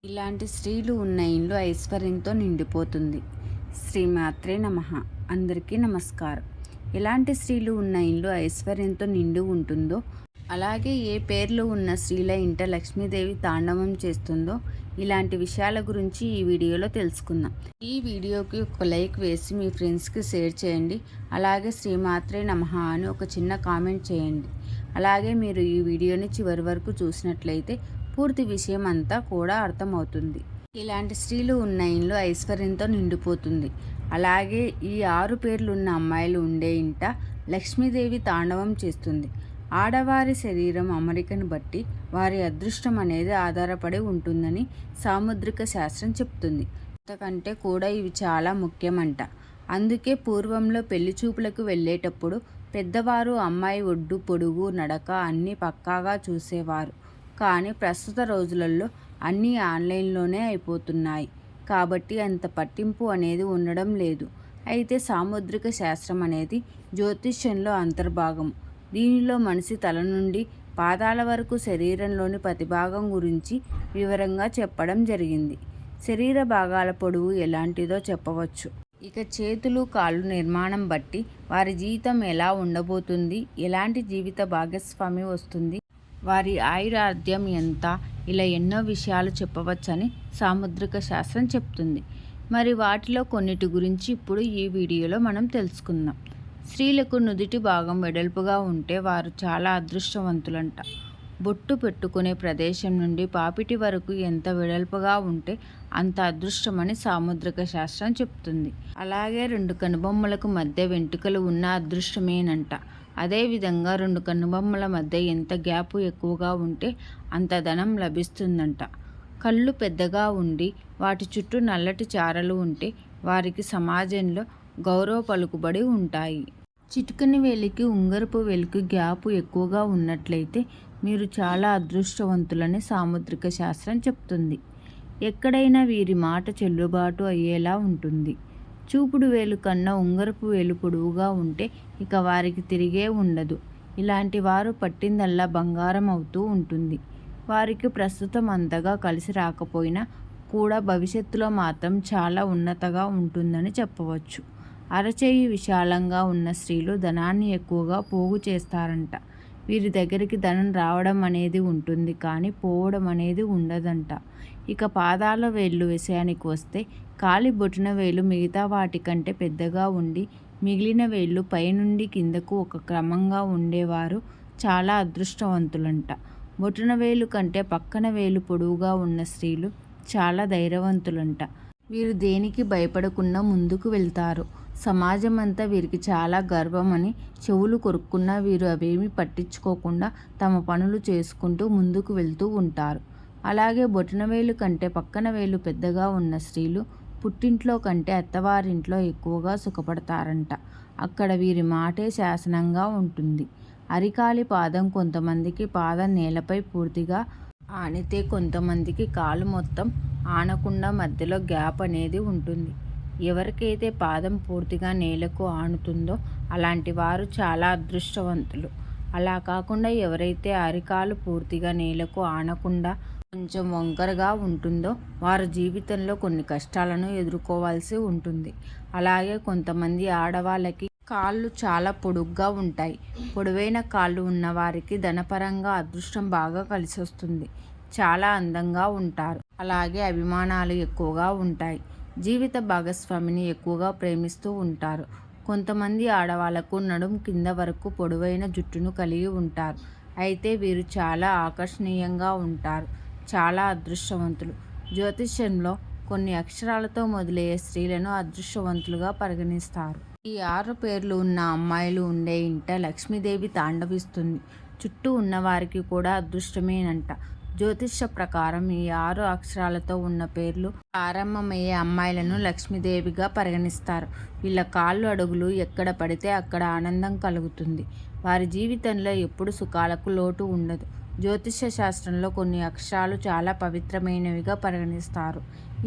ఇలాంటి స్త్రీలు ఉన్న ఇల్లు ఐశ్వర్యంతో నిండిపోతుంది. శ్రీమాత్రే నమః. అందరికీ నమస్కారం. ఎలాంటి స్త్రీలు ఉన్న ఇల్లు ఐశ్వర్యంతో నిండి ఉంటుందో, అలాగే ఏ పేర్లు ఉన్న స్త్రీల ఇంట లక్ష్మీదేవి తాండవం చేస్తుందో, ఇలాంటి విషయాల గురించి ఈ వీడియోలో తెలుసుకుందాం. ఈ వీడియోకి ఒక లైక్ వేసి మీ ఫ్రెండ్స్కి షేర్ చేయండి. అలాగే శ్రీమాత్రే నమః అని ఒక చిన్న కామెంట్ చేయండి. అలాగే మీరు ఈ వీడియోని చివరి వరకు చూసినట్లయితే పూర్తి విషయం అంతా కూడా అర్థమవుతుంది. ఇలాంటి స్త్రీలు ఉన్న ఇంట్లో ఐశ్వర్యంతో నిండిపోతుంది. అలాగే ఈ 6 పేర్లున్న అమ్మాయిలు ఉండే ఇంట లక్ష్మీదేవి తాండవం చేస్తుంది. ఆడవారి శరీరం అమరికను బట్టి వారి అదృష్టం అనేది ఆధారపడి ఉంటుందని సాముద్రిక శాస్త్రం చెప్తుంది. అంతకంటే కూడా ఇవి చాలా ముఖ్యమంట. అందుకే పూర్వంలో పెళ్లి చూపులకు వెళ్ళేటప్పుడు పెద్దవారు అమ్మాయి ఒడ్డు పొడుగు నడక అన్నీ పక్కాగా చూసేవారు. కానీ ప్రస్తుత రోజులలో అన్నీ ఆన్లైన్లోనే అయిపోతున్నాయి కాబట్టి అంత పట్టింపు అనేది ఉండడం లేదు. అయితే సాముద్రిక శాస్త్రం అనేది జ్యోతిష్యంలో అంతర్భాగం. దీనిలో మనిషి తల నుండి పాదాల వరకు శరీరంలోని ప్రతి భాగం గురించి వివరంగా చెప్పడం జరిగింది. శరీర భాగాల పొడవు ఎలాంటిదో చెప్పవచ్చు. ఇక చేతులు కాళ్ళు నిర్మాణం బట్టి వారి జీవితం ఎలా ఉండబోతుంది, ఎలాంటి జీవిత భాగస్వామి వస్తుంది, వారి ఆయురాధ్యం ఎంత, ఇలా ఎన్నో విషయాలు చెప్పవచ్చని సాముద్రిక శాస్త్రం చెప్తుంది. మరి వాటిలో కొన్నిటి గురించి ఇప్పుడు ఈ వీడియోలో మనం తెలుసుకుందాం. స్త్రీలకు నుదిటి భాగం వెడల్పుగా ఉంటే వారు చాలా అదృష్టవంతులంట. బొట్టు పెట్టుకునే ప్రదేశం నుండి పాపిటి వరకు ఎంత వెడల్పుగా ఉంటే అంత అదృష్టమని సాముద్రిక శాస్త్రం చెప్తుంది. అలాగే 2 కనుబొమ్మలకు మధ్య వెంట్రుకలు ఉన్న అదృష్టమేనంట. అదేవిధంగా 2 కనుబొమ్మల మధ్య ఎంత గ్యాపు ఎక్కువగా ఉంటే అంత ధనం లభిస్తుందంట. కళ్ళు పెద్దగా ఉండి వాటి చుట్టూ నల్లటి చారలు ఉంటే వారికి సమాజంలో గౌరవ పలుకుబడి ఉంటాయి. చిటికెన వేలికి ఉంగరపు వేలికి గ్యాపు ఎక్కువగా ఉన్నట్లయితే మీరు చాలా అదృష్టవంతులని సాముద్రిక శాస్త్రం చెప్తుంది. ఎక్కడైనా వీరి మాట చెల్లుబాటు అయ్యేలా ఉంటుంది. చూపుడు వేలు కన్నా ఉంగరపు వేలు పొడవుగా ఉంటే ఇక వారికి తిరిగే ఉండదు. ఇలాంటి వారు పట్టిందల్లా బంగారం అవుతూ ఉంటుంది. వారికి ప్రస్తుతం అంతగా కలిసి రాకపోయినా కూడా భవిష్యత్తులో మాత్రం చాలా ఉన్నతగా ఉంటుందని చెప్పవచ్చు. అరచేయి విశాలంగా ఉన్న స్త్రీలు ధనాన్ని ఎక్కువగా పోగు చేస్తారంట. వీరి దగ్గరికి ధనం రావడం అనేది ఉంటుంది కానీ పోవడం అనేది ఉండదంట. ఇక పాదాల వేళ్ళు విషయానికి వస్తే కాలి బొటన వేలు మిగతా వాటికంటే పెద్దగా ఉండి మిగిలిన వేళ్ళు పైనుండి కిందకు ఒక క్రమంగా ఉండేవారు చాలా అదృష్టవంతులంట. బొటన వేలు కంటే పక్కన వేలు పొడవుగా ఉన్న స్త్రీలు చాలా ధైర్యవంతులంట. వీరు దేనికి భయపడకుండా ముందుకు వెళ్తారు. సమాజం అంతా వీరికి చాలా గర్వమని చెవులు కొరుక్కున్నా వీరు అవేమీ పట్టించుకోకుండా తమ పనులు చేసుకుంటూ ముందుకు వెళ్తూ ఉంటారు. అలాగే బొటనవేలు కంటే పక్కన వేలు పెద్దగా ఉన్న స్త్రీలు పుట్టింట్లో కంటే అత్తవారింట్లో ఎక్కువగా సుఖపడతారంట. అక్కడ వీరి మాటే శాసనంగా ఉంటుంది. అరికాలి పాదం కొంతమందికి పాదం నేలపై పూర్తిగా ఆనితే కొంతమందికి కాలు మొత్తం ఆనకుండా మధ్యలో గ్యాప్ అనేది ఉంటుంది. ఎవరికైతే పాదం పూర్తిగా నేలకు ఆనుతుందో అలాంటి వారు చాలా అదృష్టవంతులు. అలా కాకుండా ఎవరైతే అరికాలు పూర్తిగా నేలకు ఆనకుండా కొంచెం వంకరగా ఉంటుందో వారి జీవితంలో కొన్ని కష్టాలను ఎదుర్కోవాల్సి ఉంటుంది. అలాగే కొంతమంది ఆడవాళ్ళకి కాళ్ళు చాలా పొడుగ్గా ఉంటాయి. పొడవైన కాళ్ళు ఉన్నవారికి ధనపరంగా అదృష్టం బాగా కలిసి వస్తుంది. చాలా అందంగా ఉంటారు. అలాగే అభిమానాలు ఎక్కువగా ఉంటాయి. జీవిత భాగస్వామిని ఎక్కువగా ప్రేమిస్తూ ఉంటారు. కొంతమంది ఆడవాళ్లకు నడుం కింద వరకు పొడవైన జుట్టును కలిగి ఉంటారు. అయితే వీరు చాలా ఆకర్షణీయంగా ఉంటారు. చాలా అదృష్టవంతులు. జ్యోతిష్యంలో కొన్ని అక్షరాలతో మొదలయ్యే స్త్రీలను అదృష్టవంతులుగా పరిగణిస్తారు. ఈ 6 పేర్లు ఉన్న అమ్మాయిలు ఉండే ఇంట లక్ష్మీదేవి తాండవిస్తుంది. చుట్టూ ఉన్నవారికి కూడా అదృష్టమేనంట. జ్యోతిష్య ప్రకారం ఈ 6 అక్షరాలతో ఉన్న పేర్లు ప్రారంభమయ్యే అమ్మాయిలను లక్ష్మీదేవిగా పరిగణిస్తారు. వీళ్ళ కాళ్ళు అడుగులు ఎక్కడ పడితే అక్కడ ఆనందం కలుగుతుంది. వారి జీవితంలో ఎప్పుడు సుఖాలకు లోటు ఉండదు. జ్యోతిష్య శాస్త్రంలో కొన్ని అక్షరాలు చాలా పవిత్రమైనవిగా పరిగణిస్తారు.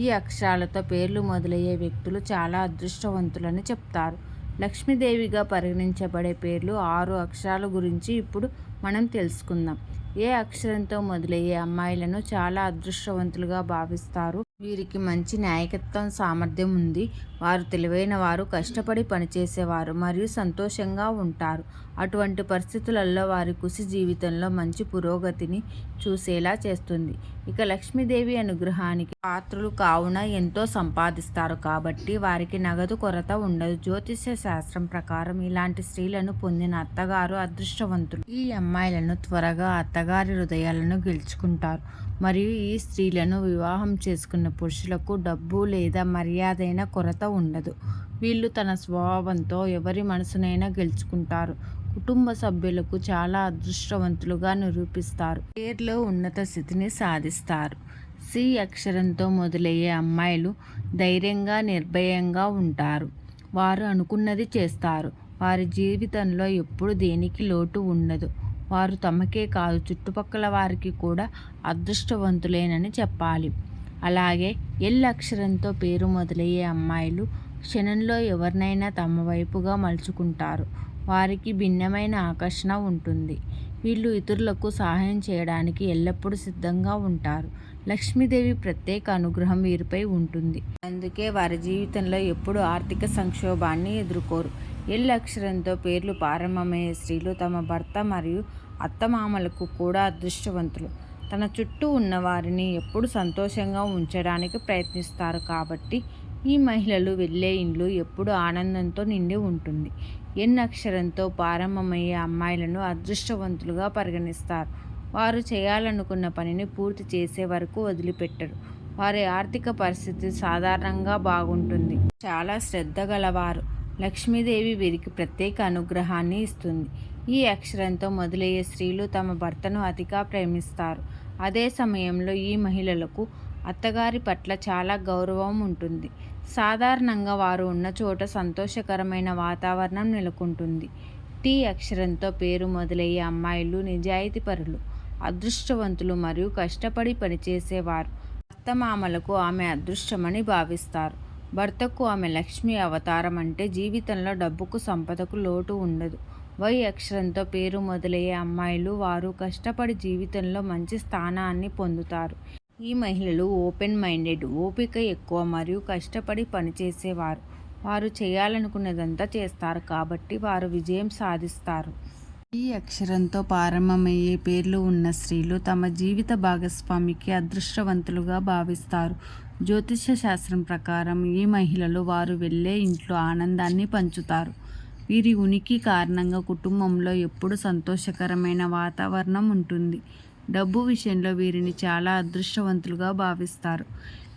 ఈ అక్షరాలతో పేర్లు మొదలయ్యే వ్యక్తులు చాలా అదృష్టవంతులని చెప్తారు. లక్ష్మీదేవిగా పరిగణించబడే పేర్లు 6 అక్షరాల గురించి ఇప్పుడు మనం తెలుసుకుందాం. ఏ అక్షరంతో మొదలయ్యే అమ్మాయిలను చాలా అదృష్టవంతులుగా భావిస్తారు. వీరికి మంచి నాయకత్వం సామర్థ్యం ఉంది. వారు తెలివైన వారు, కష్టపడి పనిచేసేవారు మరియు సంతోషంగా ఉంటారు. అటువంటి పరిస్థితులలో వారి కృషి జీవితంలో మంచి పురోగతిని చూసేలా చేస్తుంది. ఇక లక్ష్మీదేవి అనుగ్రహానికి పాత్రులు కావున ఎంతో సంపాదిస్తారు కాబట్టి వారికి నగదు కొరత ఉండదు. జ్యోతిష్య శాస్త్రం ప్రకారం ఇలాంటి స్త్రీలను పొందిన అత్తగారు అదృష్టవంతులు. ఈ అమ్మాయిలను త్వరగా అత్తగారి హృదయాలను గెలుచుకుంటారు మరియు ఈ స్త్రీలను వివాహం చేసుకున్న పురుషులకు డబ్బు లేదా మర్యాదైన కొరత ఉండదు. వీళ్ళు తన స్వభావంతో ఎవరి మనసునైనా గెలుచుకుంటారు. కుటుంబ సభ్యులకు చాలా అదృష్టవంతులుగా నిరూపిస్తారు. పేర్లో ఉన్నత స్థితిని సాధిస్తారు. సి అక్షరంతో మొదలయ్యే అమ్మాయిలు ధైర్యంగా, నిర్భయంగా ఉంటారు. వారు అనుకున్నది చేస్తారు. వారి జీవితంలో ఎప్పుడు దేనికి లోటు ఉండదు. వారు తమకే కాదు చుట్టుపక్కల వారికి కూడా అదృష్టవంతులేనని చెప్పాలి. అలాగే ఎల్ అక్షరంతో పేరు మొదలయ్యే అమ్మాయిలు క్షణంలో ఎవరినైనా తమ వైపుగా మలుచుకుంటారు. వారికి భిన్నమైన ఆకర్షణ ఉంటుంది. వీళ్ళు ఇతరులకు సహాయం చేయడానికి ఎల్లప్పుడూ సిద్ధంగా ఉంటారు. లక్ష్మీదేవి ప్రత్యేక అనుగ్రహం వీరిపై ఉంటుంది. అందుకే వారి జీవితంలో ఎప్పుడూ ఆర్థిక సంక్షోభాన్ని ఎదుర్కోరు. ఎల్ అక్షరంతో పేర్లు ప్రారంభమయ్యే స్త్రీలు తమ భర్త మరియు అత్తమామలకు కూడా అదృష్టవంతులు. తన చుట్టూ ఉన్న వారిని ఎప్పుడు సంతోషంగా ఉంచడానికి ప్రయత్నిస్తారు కాబట్టి ఈ మహిళలు వెళ్ళే ఇండ్లు ఎప్పుడు ఆనందంతో నిండి ఉంటుంది. ఎన్ అక్షరంతో ప్రారంభమయ్యే అమ్మాయిలను అదృష్టవంతులుగా పరిగణిస్తారు. వారు చేయాలనుకున్న పనిని పూర్తి చేసే వరకు వదిలిపెట్టరు. వారి ఆర్థిక పరిస్థితి సాధారణంగా బాగుంటుంది. చాలా శ్రద్ధ గలవారు. లక్ష్మీదేవి వీరికి ప్రత్యేక అనుగ్రహాన్ని ఇస్తుంది. ఈ అక్షరంతో మొదలయ్యే స్త్రీలు తమ భర్తను అతిగా ప్రేమిస్తారు. అదే సమయంలో ఈ మహిళలకు అత్తగారి పట్ల చాలా గౌరవం ఉంటుంది. సాధారణంగా వారు ఉన్న చోట సంతోషకరమైన వాతావరణం నెలకొంటుంది. టీ అక్షరంతో పేరు మొదలయ్యే అమ్మాయిలు నిజాయితీపరులు, అదృష్టవంతులు మరియు కష్టపడి పనిచేసేవారు. అత్తమామలకు ఆమె అదృష్టమని భావిస్తారు. భర్తకు ఆమె లక్ష్మి అవతారం అంటే జీవితంలో డబ్బుకు, సంపదకు లోటు ఉండదు. వై అక్షరంతో పేరు మొదలయ్యే అమ్మాయిలు వారు కష్టపడి జీవితంలో మంచి స్థానాన్ని పొందుతారు. ఈ మహిళలు ఓపెన్ మైండెడ్, ఓపిక ఎక్కువ మరియు కష్టపడి పనిచేసేవారు. వారు చేయాలనుకున్నదంతా చేస్తారు కాబట్టి వారు విజయం సాధిస్తారు. ఈ అక్షరంతో ప్రారంభమయ్యే పేర్లు ఉన్న స్త్రీలు తమ జీవిత భాగస్వామికి అదృష్టవంతులుగా భావిస్తారు. జ్యోతిష్య శాస్త్రం ప్రకారం ఈ మహిళలు వారు వెళ్ళే ఇంట్లో ఆనందాన్ని పంచుతారు. వీరి ఉనికి కారణంగా కుటుంబంలో ఎప్పుడూ సంతోషకరమైన వాతావరణం ఉంటుంది. డబ్బు విషయంలో వీరిని చాలా అదృష్టవంతులుగా భావిస్తారు.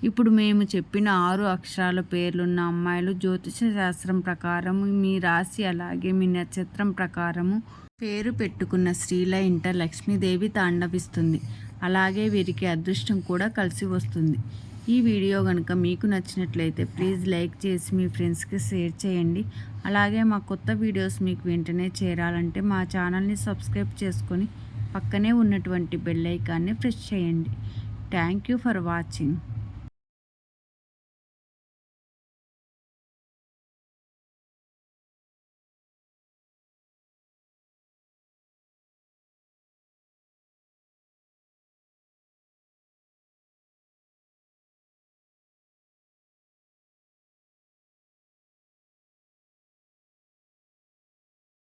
ఇప్పుడు మేము చెప్పిన 6 అక్షరాల పేర్లున్న అమ్మాయిలు జ్యోతిష శాస్త్రం ప్రకారం మీ రాశి అలాగే మీ నక్షత్రం ప్రకారము పేరు పెట్టుకున్న స్త్రీల ఇంట లక్ష్మీదేవి తాండవిస్తుంది. అలాగే వీరికి అదృష్టం కూడా కలిసి వస్తుంది. ఈ వీడియో కనుక మీకు నచ్చినట్లయితే ప్లీజ్ లైక్ చేసి మీ ఫ్రెండ్స్కి షేర్ చేయండి. అలాగే మా కొత్త వీడియోస్ మీకు వెంటనే చేరాలంటే మా ఛానల్ని సబ్స్క్రైబ్ చేసుకొని పక్కనే ఉన్నటువంటి బెల్ ఐకాన్ని ప్రెస్ చేయండి. Thank you for watching.